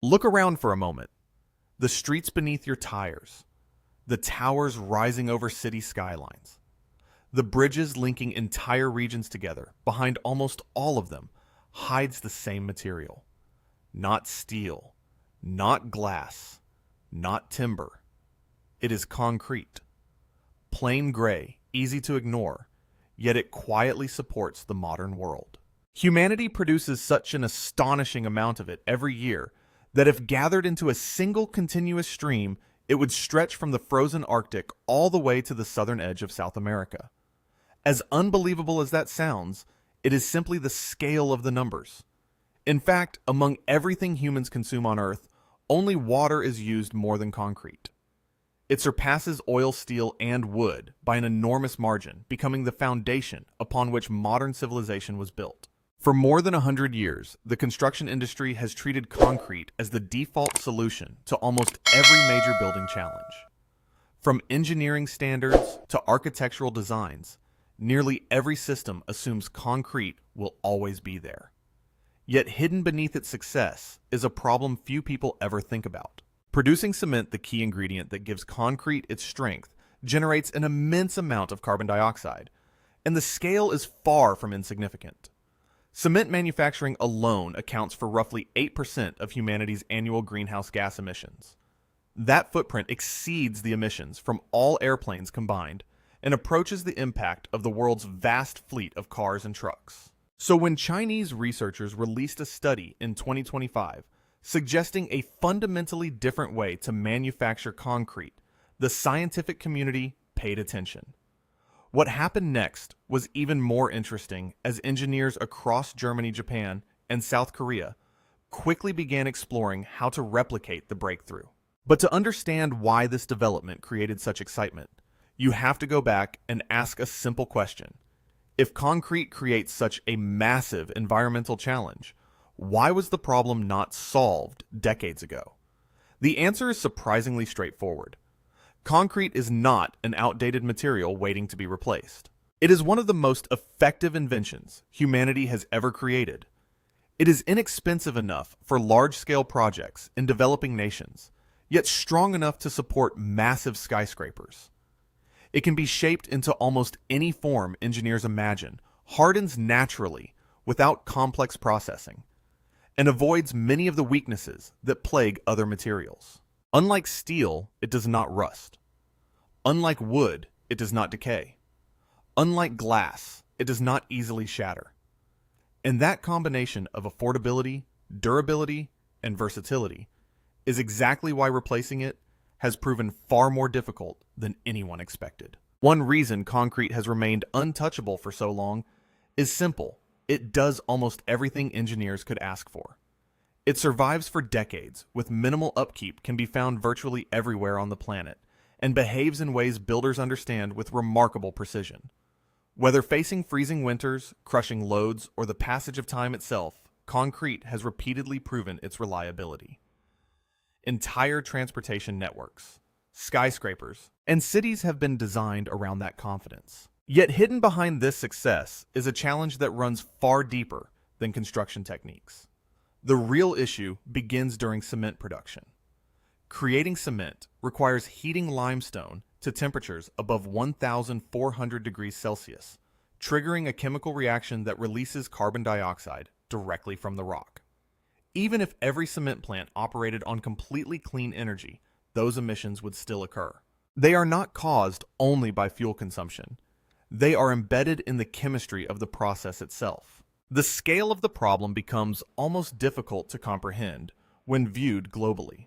Look around for a moment. The streets beneath your tires, the towers rising over city skylines, the bridges linking entire regions together, behind almost all of them, hides the same material. Not steel, not glass, not timber. It is concrete. Plain gray, easy to ignore, yet it quietly supports the modern world. Humanity produces such an astonishing amount of it every year that if gathered into a single continuous stream, it would stretch from the frozen Arctic all the way to the southern edge of South America. As unbelievable as that sounds, it is simply the scale of the numbers. In fact, among everything humans consume on Earth, only water is used more than concrete. It surpasses oil, steel, and wood by an enormous margin, becoming the foundation upon which modern civilization was built. For more than 100 years, the construction industry has treated concrete as the default solution to almost every major building challenge. From engineering standards to architectural designs, nearly every system assumes concrete will always be there. Yet hidden beneath its success is a problem few people ever think about. Producing cement, the key ingredient that gives concrete its strength, generates an immense amount of carbon dioxide, and the scale is far from insignificant. Cement manufacturing alone accounts for roughly 8% of humanity's annual greenhouse gas emissions. That footprint exceeds the emissions from all airplanes combined and approaches the impact of the world's vast fleet of cars and trucks. So when Chinese researchers released a study in 2025 suggesting a fundamentally different way to manufacture concrete, the scientific community paid attention. What happened next was even more interesting as engineers across Germany, Japan, and South Korea quickly began exploring how to replicate the breakthrough. But to understand why this development created such excitement, you have to go back and ask a simple question. If concrete creates such a massive environmental challenge, why was the problem not solved decades ago? The answer is surprisingly straightforward. Concrete is not an outdated material waiting to be replaced. It is one of the most effective inventions humanity has ever created. It is inexpensive enough for large-scale projects in developing nations, yet strong enough to support massive skyscrapers. It can be shaped into almost any form engineers imagine, hardens naturally without complex processing, and avoids many of the weaknesses that plague other materials. Unlike steel, it does not rust. Unlike wood, it does not decay. Unlike glass, it does not easily shatter. And that combination of affordability, durability, and versatility is exactly why replacing it has proven far more difficult than anyone expected. One reason concrete has remained untouchable for so long is simple. It does almost everything engineers could ask for. It survives for decades, with minimal upkeep, can be found virtually everywhere on the planet, and behaves in ways builders understand with remarkable precision. Whether facing freezing winters, crushing loads, or the passage of time itself, concrete has repeatedly proven its reliability. Entire transportation networks, skyscrapers, and cities have been designed around that confidence. Yet hidden behind this success is a challenge that runs far deeper than construction techniques. The real issue begins during cement production. Creating cement requires heating limestone to temperatures above 1,400 degrees Celsius, triggering a chemical reaction that releases carbon dioxide directly from the rock. Even if every cement plant operated on completely clean energy, those emissions would still occur. They are not caused only by fuel consumption. They are embedded in the chemistry of the process itself. The scale of the problem becomes almost difficult to comprehend when viewed globally.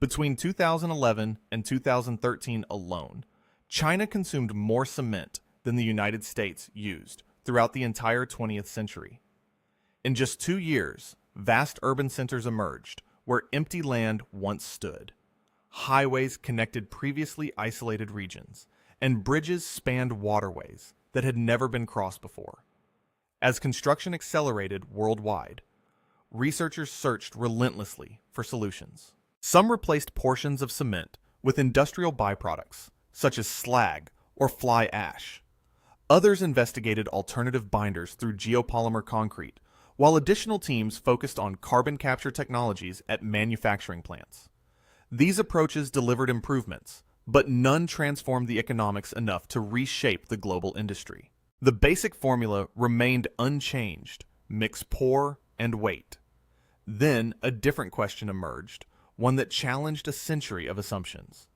Between 2011 and 2013 alone, China consumed more cement than the United States used throughout the entire 20th century. In just 2 years, vast urban centers emerged where empty land once stood. Highways connected previously isolated regions, and bridges spanned waterways that had never been crossed before. As construction accelerated worldwide, researchers searched relentlessly for solutions. Some replaced portions of cement with industrial byproducts, such as slag or fly ash. Others investigated alternative binders through geopolymer concrete, while additional teams focused on carbon capture technologies at manufacturing plants. These approaches delivered improvements, but none transformed the economics enough to reshape the global industry. The basic formula remained unchanged: mix pour and wait. Then a different question emerged, one that challenged a century of assumptions.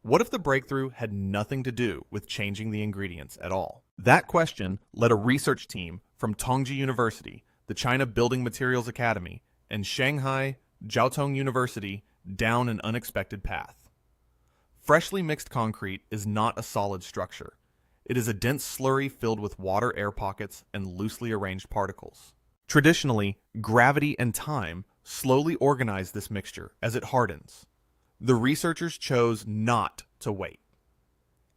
What if the breakthrough had nothing to do with changing the ingredients at all? That question led a research team from Tongji University, the China Building Materials Academy, and Shanghai Jiaotong University down an unexpected path. Freshly mixed concrete is not a solid structure. It is a dense slurry filled with water air pockets and loosely arranged particles. Traditionally, gravity and time slowly organize this mixture as it hardens. The researchers chose not to wait.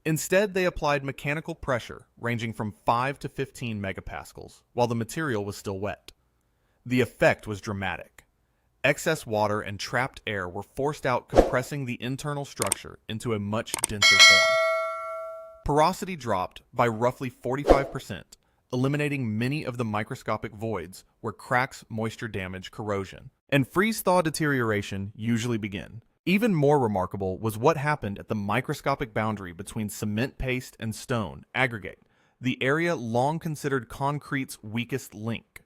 Instead, they applied mechanical pressure ranging from 5 to 15 megapascals while the material was still wet. The effect was dramatic. Excess water and trapped air were forced out, compressing the internal structure into a much denser form. Porosity dropped by roughly 45%, eliminating many of the microscopic voids where cracks, moisture damage, corrosion, and freeze-thaw deterioration usually begin. Even more remarkable was what happened at the microscopic boundary between cement paste and stone aggregate, the area long considered concrete's weakest link.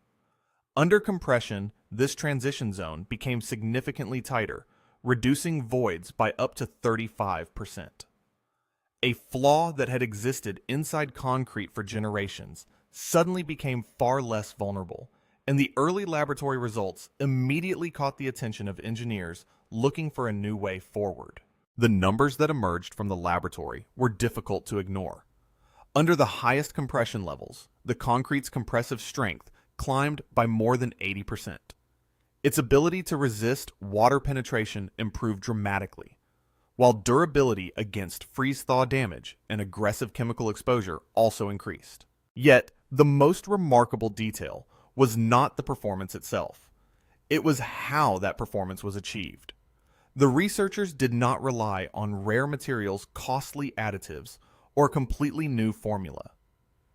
Under compression, this transition zone became significantly tighter, reducing voids by up to 35%. A flaw that had existed inside concrete for generations suddenly became far less vulnerable, and the early laboratory results immediately caught the attention of engineers looking for a new way forward. The numbers that emerged from the laboratory were difficult to ignore. Under the highest compression levels, the concrete's compressive strength climbed by more than 80%. Its ability to resist water penetration improved dramatically, while durability against freeze-thaw damage and aggressive chemical exposure also increased. Yet, the most remarkable detail was not the performance itself. It was how that performance was achieved. The researchers did not rely on rare materials, costly additives, or a completely new formula.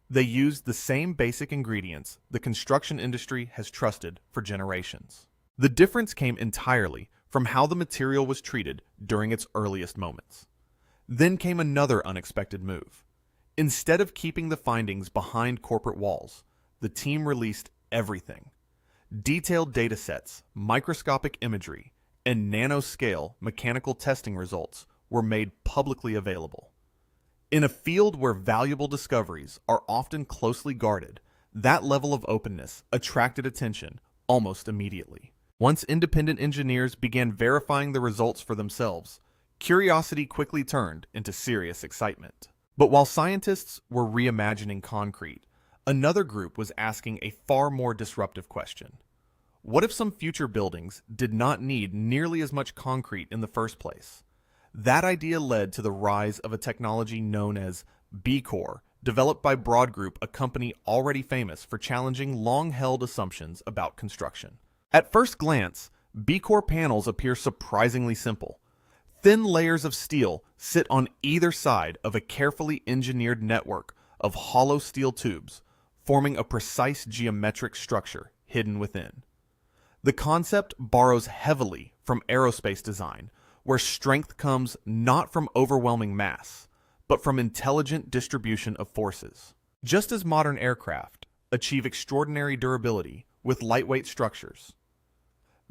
They used the same basic ingredients the construction industry has trusted for generations. The difference came entirely from how the material was treated during its earliest moments. Then came another unexpected move. Instead of keeping the findings behind corporate walls, the team released everything. Detailed datasets, microscopic imagery, and nanoscale mechanical testing results were made publicly available. In a field where valuable discoveries are often closely guarded, that level of openness attracted attention almost immediately. Once independent engineers began verifying the results for themselves, curiosity quickly turned into serious excitement. But while scientists were reimagining concrete, another group was asking a far more disruptive question. What if some future buildings did not need nearly as much concrete in the first place? That idea led to the rise of a technology known as B-Core, developed by Broad Group, a company already famous for challenging long-held assumptions about construction. At first glance, B-Core panels appear surprisingly simple. Thin layers of steel sit on either side of a carefully engineered network of hollow steel tubes, forming a precise geometric structure hidden within. The concept borrows heavily from aerospace design, where strength comes not from overwhelming mass, but from intelligent distribution of forces. Just as modern aircraft achieve extraordinary durability with lightweight structures,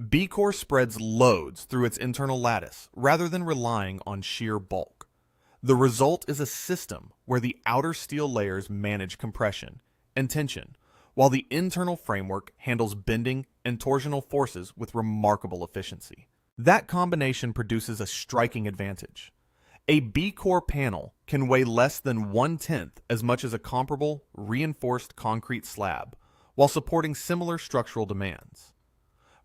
B-Core spreads loads through its internal lattice rather than relying on sheer bulk. The result is a system where the outer steel layers manage compression and tension, while the internal framework handles bending and torsional forces with remarkable efficiency. That combination produces a striking advantage. A B-Core panel can weigh less than 1/10 as much as a comparable reinforced concrete slab, while supporting similar structural demands.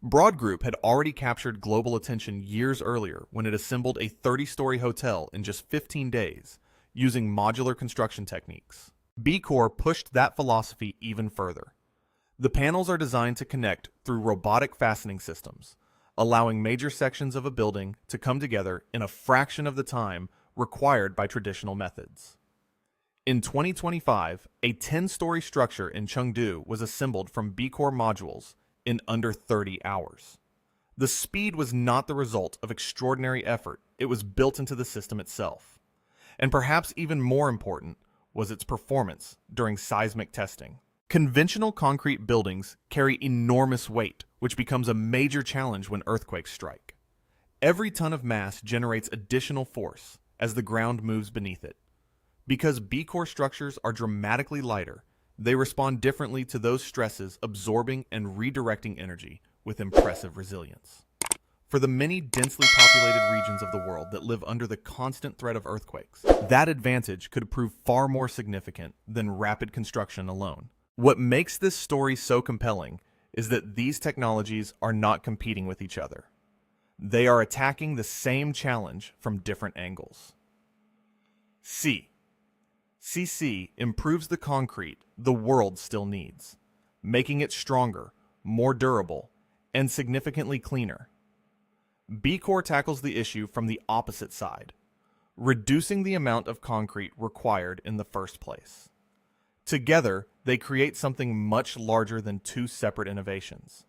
Broad Group had already captured global attention years earlier when it assembled a 30-story hotel in just 15 days, using modular construction techniques. B-Core pushed that philosophy even further. The panels are designed to connect through robotic fastening systems, allowing major sections of a building to come together in a fraction of the time required by traditional methods. In 2025, a 10-story structure in Chengdu was assembled from B-core modules in under 30 hours. The speed was not the result of extraordinary effort, it was built into the system itself. And perhaps even more important was its performance during seismic testing. Conventional concrete buildings carry enormous weight, which becomes a major challenge when earthquakes strike. Every ton of mass generates additional force as the ground moves beneath it. Because B-core structures are dramatically lighter, they respond differently to those stresses, absorbing and redirecting energy with impressive resilience. For the many densely populated regions of the world that live under the constant threat of earthquakes, that advantage could prove far more significant than rapid construction alone. What makes this story so compelling is that these technologies are not competing with each other. They are attacking the same challenge from different angles. CC improves the concrete the world still needs, making it stronger, more durable, and significantly cleaner. B-core tackles the issue from the opposite side, reducing the amount of concrete required in the first place. Together, they create something much larger than two separate innovations.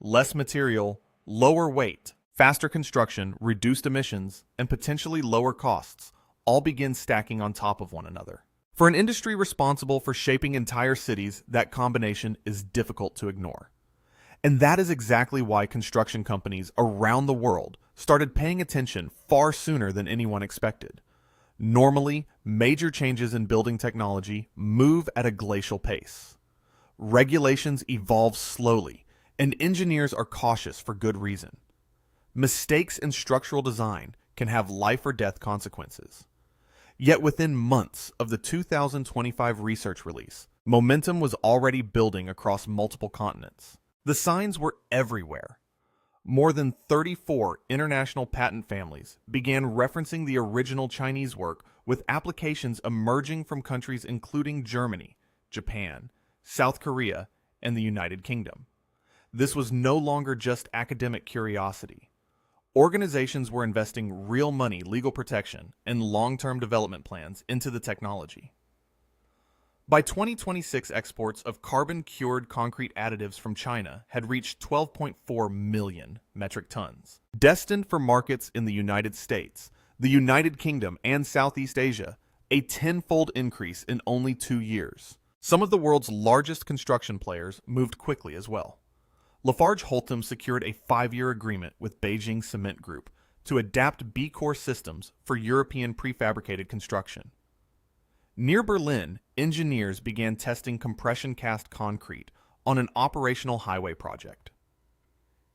Less material, lower weight, faster construction, reduced emissions, and potentially lower costs all begin stacking on top of one another. For an industry responsible for shaping entire cities, that combination is difficult to ignore. And that is exactly why construction companies around the world started paying attention far sooner than anyone expected. Normally, major changes in building technology move at a glacial pace. Regulations evolve slowly, and engineers are cautious for good reason. Mistakes in structural design can have life or death consequences. Yet within months of the 2025 research release, momentum was already building across multiple continents. The signs were everywhere. More than 34 international patent families began referencing the original Chinese work, with applications emerging from countries including Germany, Japan, South Korea, and the United Kingdom. This was no longer just academic curiosity. Organizations were investing real money, legal protection, and long-term development plans into the technology. By 2026, exports of carbon-cured concrete additives from China had reached 12.4 million metric tons. Destined for markets in the United States, the United Kingdom, and Southeast Asia, a tenfold increase in only 2 years. Some of the world's largest construction players moved quickly as well. LafargeHolcim secured a 5-year agreement with Beijing Cement Group to adapt B-core systems for European prefabricated construction. Near Berlin, engineers began testing compression cast concrete on an operational highway project.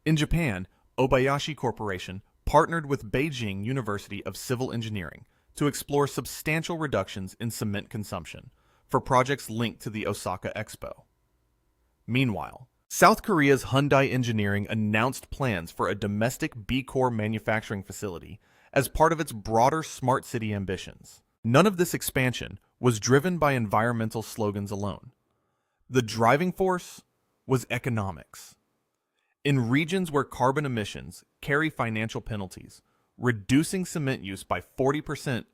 In Japan, Obayashi Corporation partnered with Beijing University of Civil Engineering to explore substantial reductions in cement consumption for projects linked to the Osaka Expo. Meanwhile, South Korea's Hyundai Engineering announced plans for a domestic B-core manufacturing facility as part of its broader smart city ambitions. None of this expansion was driven by environmental slogans alone. The driving force was economics. In regions where carbon emissions carry financial penalties, reducing cement use by 40%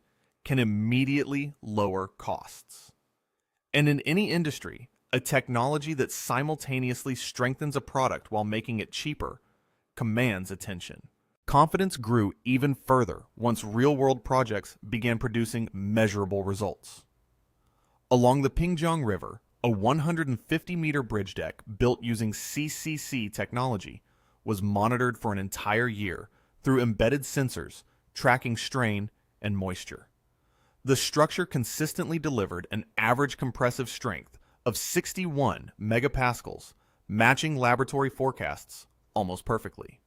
can immediately lower costs. And in any industry, a technology that simultaneously strengthens a product while making it cheaper commands attention. Confidence grew even further once real-world projects began producing measurable results. Along the Pingjiang River, a 150-meter bridge deck built using CCC technology was monitored for an entire year through embedded sensors tracking strain and moisture. The structure consistently delivered an average compressive strength of 61 megapascals, matching laboratory forecasts almost perfectly.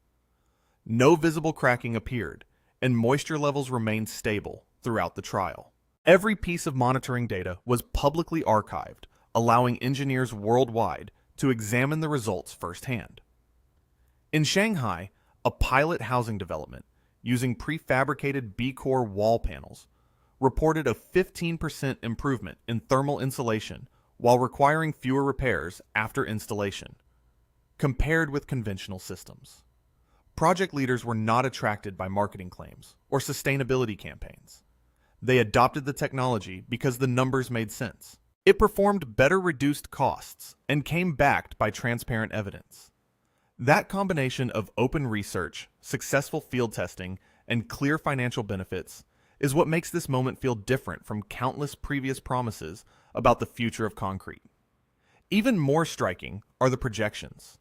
No visible cracking appeared, and moisture levels remained stable throughout the trial. Every piece of monitoring data was publicly archived, allowing engineers worldwide to examine the results firsthand. In Shanghai, a pilot housing development using prefabricated B-core wall panels reported a 15% improvement in thermal insulation while requiring fewer repairs after installation, compared with conventional systems. Project leaders were not attracted by marketing claims or sustainability campaigns. They adopted the technology because the numbers made sense. It performed better reduced costs and came backed by transparent evidence. That combination of open research, successful field testing, and clear financial benefits is what makes this moment feel different from countless previous promises about the future of concrete. Even more striking are the projections.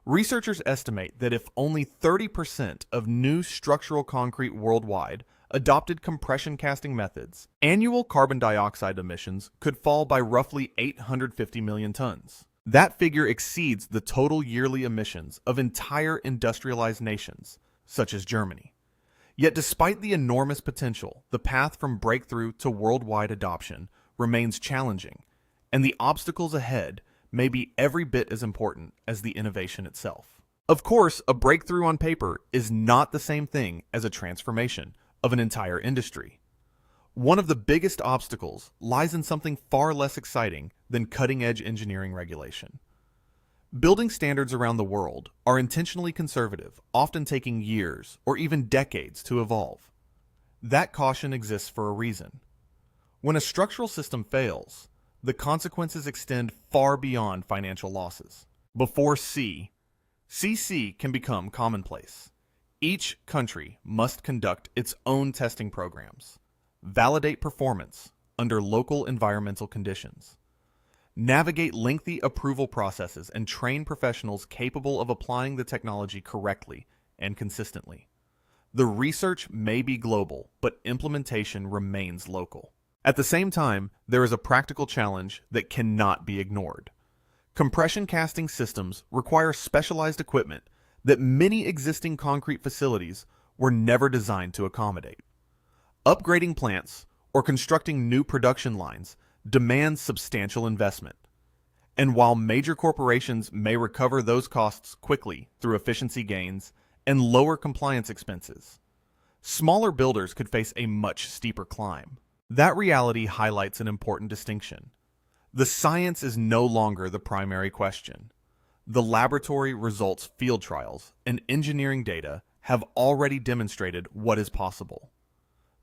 Researchers estimate that if only 30% of new structural concrete worldwide adopted compression casting methods, annual carbon dioxide emissions could fall by roughly 850 million tons. That figure exceeds the total yearly emissions of entire industrialized nations, such as Germany. Yet despite the enormous potential, the path from breakthrough to worldwide adoption remains challenging, and the obstacles ahead may be every bit as important as the innovation itself. Of course, a breakthrough on paper is not the same thing as a transformation of an entire industry. One of the biggest obstacles lies in something far less exciting than cutting-edge engineering regulation. Building standards around the world are intentionally conservative, often taking years or even decades to evolve. That caution exists for a reason. When a structural system fails, the consequences extend far beyond financial losses. Before CC can become commonplace. Each country must conduct its own testing programs, validate performance under local environmental conditions, navigate lengthy approval processes, and train professionals capable of applying the technology correctly and consistently. The research may be global, but implementation remains local. At the same time, there is a practical challenge that cannot be ignored. Compression casting systems require specialized equipment that many existing concrete facilities were never designed to accommodate. Upgrading plants or constructing new production lines demands substantial investment. And while major corporations may recover those costs quickly through efficiency gains and lower compliance expenses, smaller builders could face a much steeper climb. That reality highlights an important distinction. The science is no longer the primary question. The laboratory results, field trials, and engineering data have already demonstrated what is possible.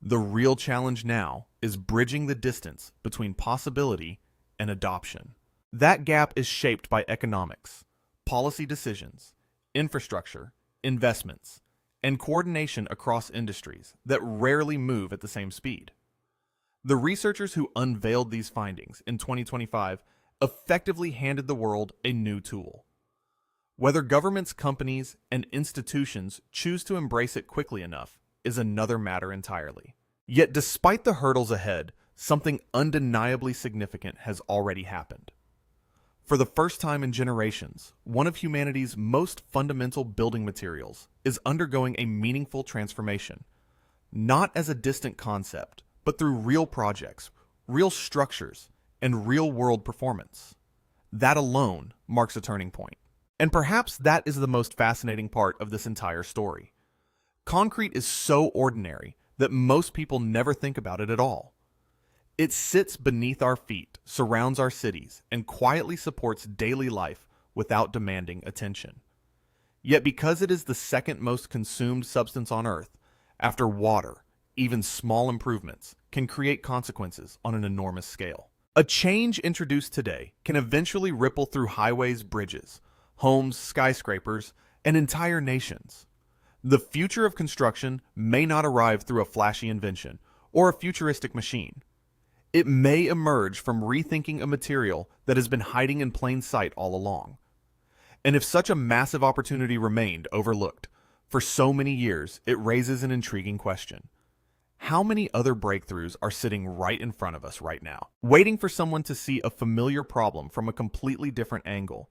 The real challenge now is bridging the distance between possibility and adoption. That gap is shaped by economics, policy decisions, infrastructure, investments, and coordination across industries that rarely move at the same speed. The researchers who unveiled these findings in 2025 effectively handed the world a new tool. Whether governments, companies, and institutions choose to embrace it quickly enough is another matter entirely. Yet despite the hurdles ahead, something undeniably significant has already happened. For the first time in generations, one of humanity's most fundamental building materials is undergoing a meaningful transformation, not as a distant concept, but through real projects, real structures, and real-world performance. That alone marks a turning point. And perhaps that is the most fascinating part of this entire story. Concrete is so ordinary that most people never think about it at all. It sits beneath our feet, surrounds our cities, and quietly supports daily life without demanding attention. Yet because it is the second most consumed substance on Earth, after water, even small improvements can create consequences on an enormous scale. A change introduced today can eventually ripple through highways, bridges, homes, skyscrapers, and entire nations. The future of construction may not arrive through a flashy invention or a futuristic machine. It may emerge from rethinking a material that has been hiding in plain sight all along. And if such a massive opportunity remained overlooked for so many years, it raises an intriguing question. How many other breakthroughs are sitting right in front of us right now, waiting for someone to see a familiar problem from a completely different angle